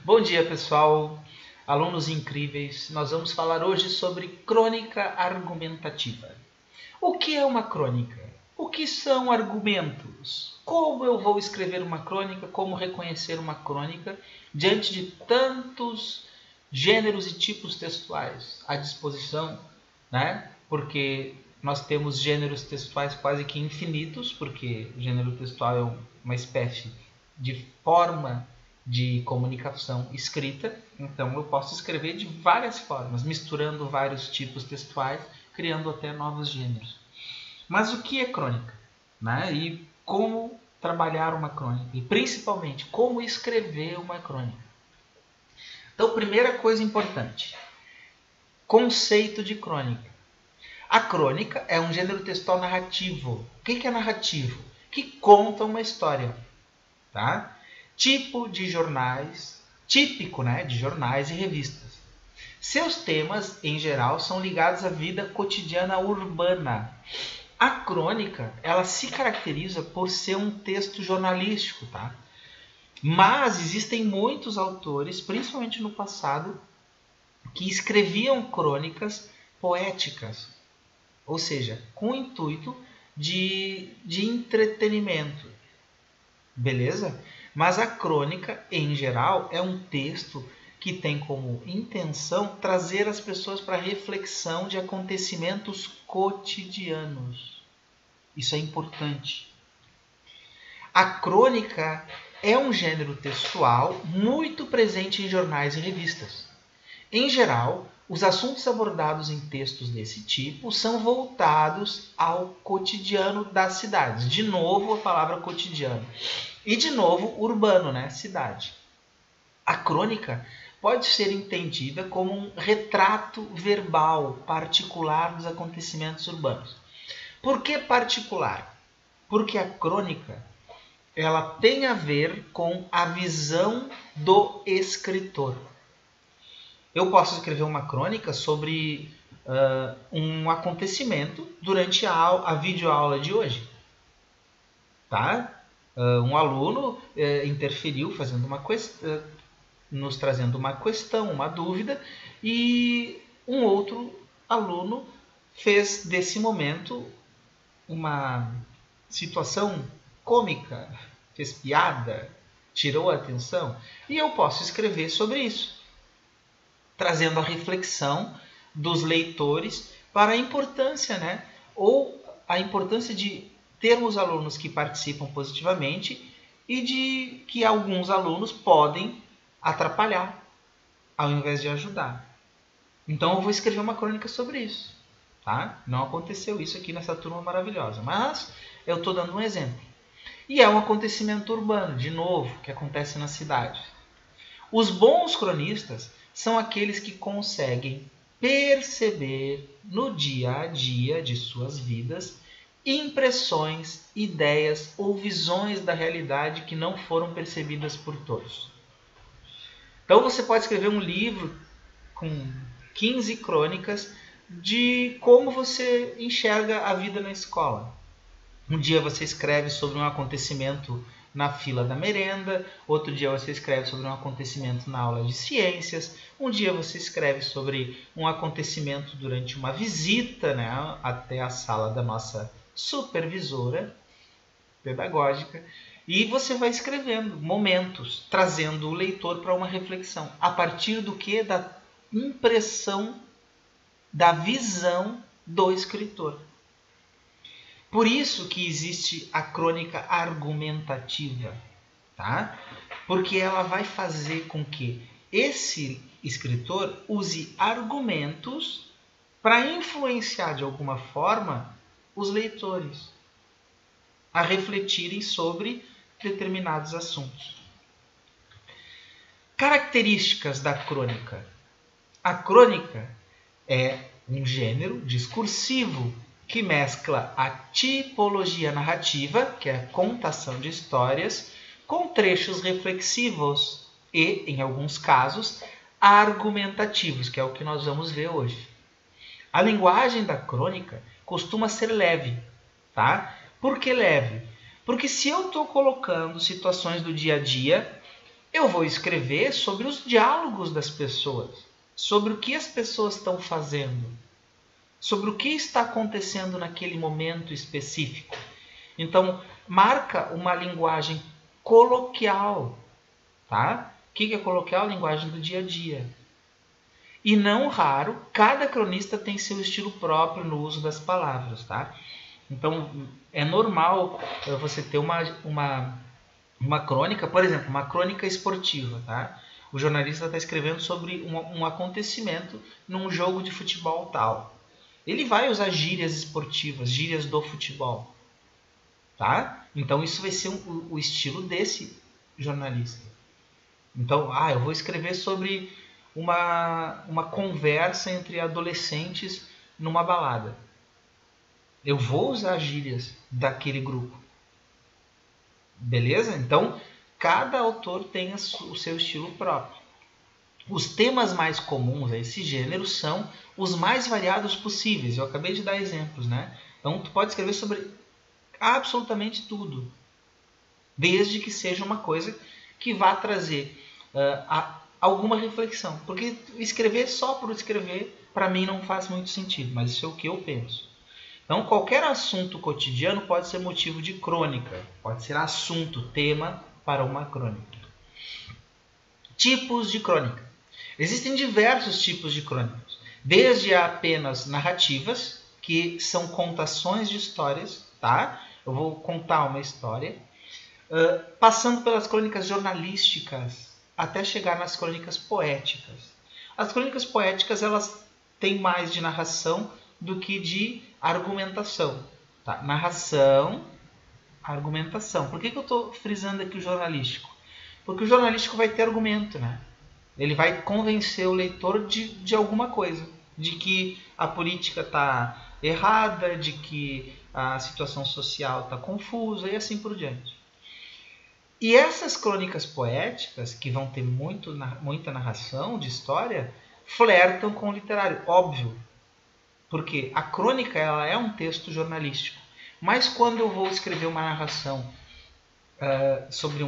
Bom dia, pessoal, alunos incríveis. Nós vamos falar hoje sobre crônica argumentativa. O que é uma crônica? O que são argumentos? Como eu vou escrever uma crônica? Como reconhecer uma crônica diante de tantos gêneros e tipos textuais à disposição, né? Porque nós temos gêneros textuais quase que infinitos, porque o gênero textual é uma espécie de forma de comunicação escrita, então eu posso escrever de várias formas, misturando vários tipos textuais, criando até novos gêneros. Mas o que é crônica? Né? E como trabalhar uma crônica? E principalmente, como escrever uma crônica? Então, primeira coisa importante, conceito de crônica. A crônica é um gênero textual narrativo. O que é narrativo? Que conta uma história. Tá? Tipo de jornais, típico, né, de jornais e revistas. Seus temas, em geral, são ligados à vida cotidiana urbana. A crônica, ela se caracteriza por ser um texto jornalístico, tá? Mas existem muitos autores, principalmente no passado, que escreviam crônicas poéticas, ou seja, com o intuito de entretenimento. Beleza? Mas a crônica, em geral, é um texto que tem como intenção trazer as pessoas para a reflexão de acontecimentos cotidianos. Isso é importante. A crônica é um gênero textual muito presente em jornais e revistas. Em geral, os assuntos abordados em textos desse tipo são voltados ao cotidiano das cidades. De novo, a palavra cotidiano. E, de novo, urbano, né? Cidade. A crônica pode ser entendida como um retrato verbal particular dos acontecimentos urbanos. Por que particular? Porque a crônica ela tem a ver com a visão do escritor. Eu posso escrever uma crônica sobre um acontecimento durante a videoaula de hoje. Tá? Um aluno interferiu fazendo uma nos trazendo uma questão, uma dúvida, e um outro aluno fez desse momento uma situação cômica, fez piada, tirou a atenção, e eu posso escrever sobre isso, trazendo a reflexão dos leitores para a importância, né? Ou a importância de termos alunos que participam positivamente e de que alguns alunos podem atrapalhar ao invés de ajudar. Então eu vou escrever uma crônica sobre isso. Tá? Não aconteceu isso aqui nessa turma maravilhosa, mas eu estou dando um exemplo. E é um acontecimento urbano, de novo, que acontece na cidade. Os bons cronistas são aqueles que conseguem perceber no dia a dia de suas vidas impressões, ideias ou visões da realidade que não foram percebidas por todos. Então você pode escrever um livro com 15 crônicas de como você enxerga a vida na escola. Um dia você escreve sobre um acontecimento na fila da merenda, outro dia você escreve sobre um acontecimento na aula de ciências, um dia você escreve sobre um acontecimento durante uma visita, né, até a sala da nossa supervisora pedagógica, e você vai escrevendo momentos, trazendo o leitor para uma reflexão, a partir do que? Da impressão, da visão do escritor. Por isso que existe a crônica argumentativa, tá? Porque ela vai fazer com que esse escritor use argumentos para influenciar de alguma forma os leitores a refletirem sobre determinados assuntos. Características da crônica. A crônica é um gênero discursivo que mescla a tipologia narrativa, que é a contação de histórias, com trechos reflexivos e, em alguns casos, argumentativos, que é o que nós vamos ver hoje. A linguagem da crônica costuma ser leve, tá? Por que leve? Porque se eu estou colocando situações do dia a dia, Eu vou escrever sobre os diálogos das pessoas, sobre o que as pessoas estão fazendo, sobre o que está acontecendo naquele momento específico. Então, marca uma linguagem coloquial, tá? O que é coloquial? Linguagem do dia a dia. E não raro, cada cronista tem seu estilo próprio no uso das palavras, tá? Então, é normal você ter uma crônica, por exemplo, uma crônica esportiva, tá? O jornalista está escrevendo sobre um acontecimento num jogo de futebol tal. Ele vai usar gírias esportivas, gírias do futebol, tá? Então, isso vai ser o estilo desse jornalista. Então, eu vou escrever sobre uma conversa entre adolescentes numa balada. Eu vou usar gírias daquele grupo. Beleza? Então, cada autor tem o seu estilo próprio. Os temas mais comuns a esse gênero são os mais variados possíveis. Eu acabei de dar exemplos, né? Então, tu pode escrever sobre absolutamente tudo. Desde que seja uma coisa que vá trazer alguma reflexão. Porque escrever só por escrever, para mim, não faz muito sentido. Mas isso é o que eu penso. Então, qualquer assunto cotidiano pode ser motivo de crônica. Pode ser assunto, tema para uma crônica. Tipos de crônica. Existem diversos tipos de crônicas. Desde apenas narrativas, que são contações de histórias, tá? Eu vou contar uma história. Passando pelas crônicas jornalísticas, até chegar nas crônicas poéticas. As crônicas poéticas, elas têm mais de narração do que de argumentação. Tá? Narração, argumentação. Por que eu estou frisando aqui o jornalístico? Porque o jornalístico vai ter argumento, né? Ele vai convencer o leitor de alguma coisa. De que a política está errada, de que a situação social está confusa e assim por diante. E essas crônicas poéticas, que vão ter muita narração de história, flertam com o literário, óbvio. Porque a crônica ela é um texto jornalístico. Mas quando eu vou escrever uma narração sobre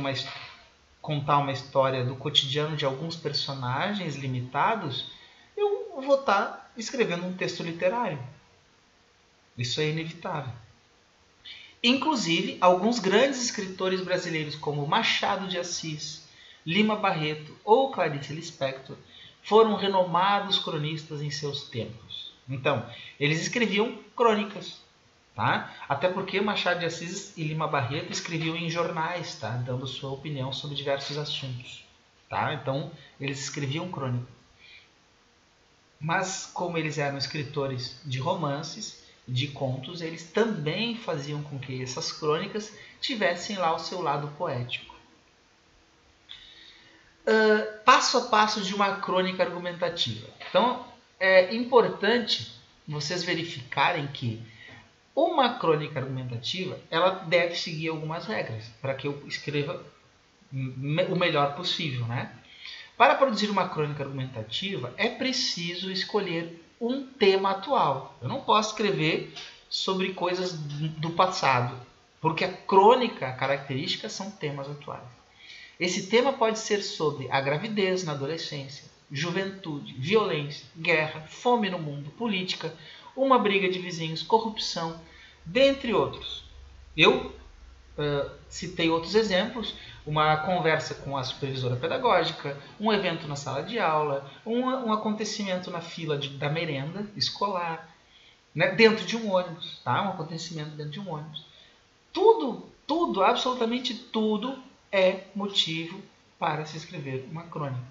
contar uma história do cotidiano de alguns personagens limitados, eu vou estar escrevendo um texto literário. Isso é inevitável. Inclusive, alguns grandes escritores brasileiros como Machado de Assis, Lima Barreto ou Clarice Lispector foram renomados cronistas em seus tempos. Então, eles escreviam crônicas, tá? Até porque Machado de Assis e Lima Barreto escreviam em jornais, tá? Dando sua opinião sobre diversos assuntos, tá? Então, eles escreviam crônicas. Mas, como eles eram escritores de romances, de contos, eles também faziam com que essas crônicas tivessem lá o seu lado poético. Passo a passo de uma crônica argumentativa. Então, é importante vocês verificarem que uma crônica argumentativa ela deve seguir algumas regras para que eu escreva o melhor possível, né? Para produzir uma crônica argumentativa, é preciso escolher um tema atual. Eu não posso escrever sobre coisas do passado, porque a crônica, a característica, são temas atuais. Esse tema pode ser sobre a gravidez na adolescência, juventude, violência, guerra, fome no mundo, política, uma briga de vizinhos, corrupção, dentre outros. Eu citei outros exemplos, uma conversa com a supervisora pedagógica, um evento na sala de aula, um acontecimento na fila da merenda escolar, né, dentro de um ônibus, tá? Um acontecimento dentro de um ônibus. Tudo, absolutamente tudo é motivo para se escrever uma crônica.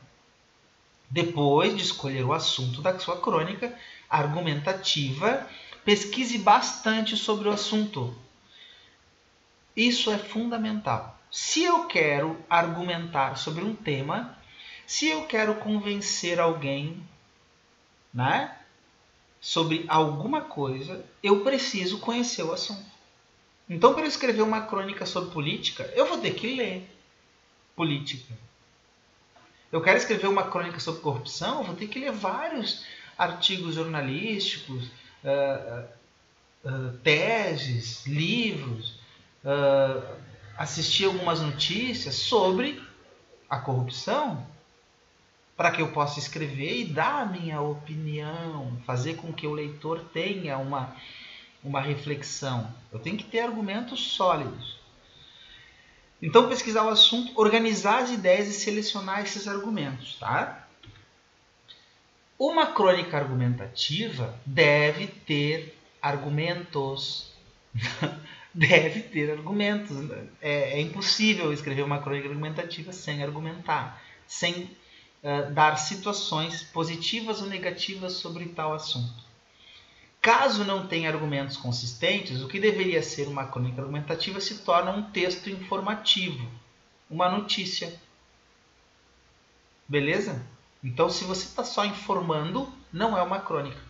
Depois de escolher o assunto da sua crônica argumentativa, pesquise bastante sobre o assunto. Isso é fundamental. Se eu quero argumentar sobre um tema, se eu quero convencer alguém, né, sobre alguma coisa, eu preciso conhecer o assunto. Então, para eu escrever uma crônica sobre política, eu vou ter que ler política. Eu quero escrever uma crônica sobre corrupção, eu vou ter que ler vários artigos jornalísticos, teses, livros, assistir algumas notícias sobre a corrupção para que eu possa escrever e dar a minha opinião, fazer com que o leitor tenha uma reflexão. Eu tenho que ter argumentos sólidos. Então, pesquisar o assunto, organizar as ideias e selecionar esses argumentos, tá? Uma crônica argumentativa deve ter argumentos. Deve ter argumentos. É impossível escrever uma crônica argumentativa sem argumentar, sem dar situações positivas ou negativas sobre tal assunto. Caso não tenha argumentos consistentes, o que deveria ser uma crônica argumentativa se torna um texto informativo, uma notícia. Beleza? Então, se você está só informando, não é uma crônica.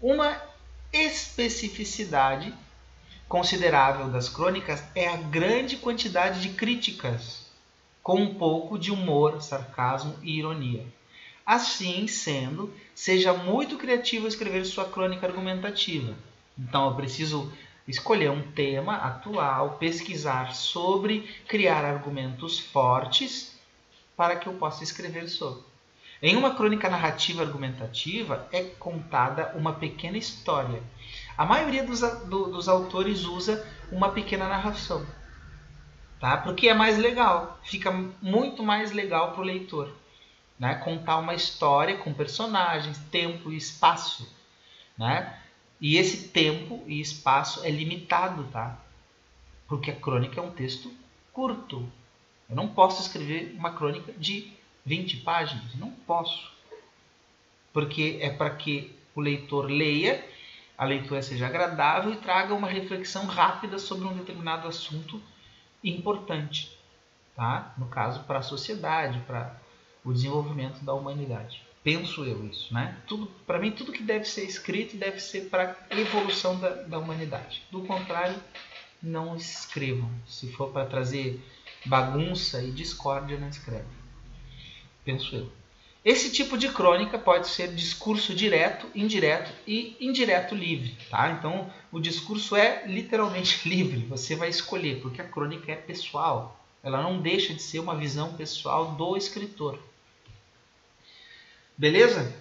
Uma especificidade considerável das crônicas é a grande quantidade de críticas, com um pouco de humor, sarcasmo e ironia. Assim sendo, seja muito criativo escrever sua crônica argumentativa. Então, eu preciso escolher um tema atual, pesquisar sobre, criar argumentos fortes para que eu possa escrever sobre. Em uma crônica narrativa argumentativa é contada uma pequena história. A maioria dos autores usa uma pequena narração, tá? Porque é mais legal, fica muito mais legal para o leitor, né? Contar uma história com personagens, tempo e espaço, né? E esse tempo e espaço é limitado, tá? Porque a crônica é um texto curto. Eu não posso escrever uma crônica de 20 páginas, não posso. Porque é para que o leitor leia, a leitura seja agradável e traga uma reflexão rápida sobre um determinado assunto importante, tá? No caso, para a sociedade, para o desenvolvimento da humanidade. Penso eu isso, né? Para mim, tudo que deve ser escrito deve ser para a evolução da humanidade. Do contrário, não escrevam. Se for para trazer bagunça e discórdia, não escreve. Penso eu. Esse tipo de crônica pode ser discurso direto, indireto e indireto livre, tá? Então, o discurso é literalmente livre, você vai escolher, porque a crônica é pessoal. Ela não deixa de ser uma visão pessoal do escritor. Beleza?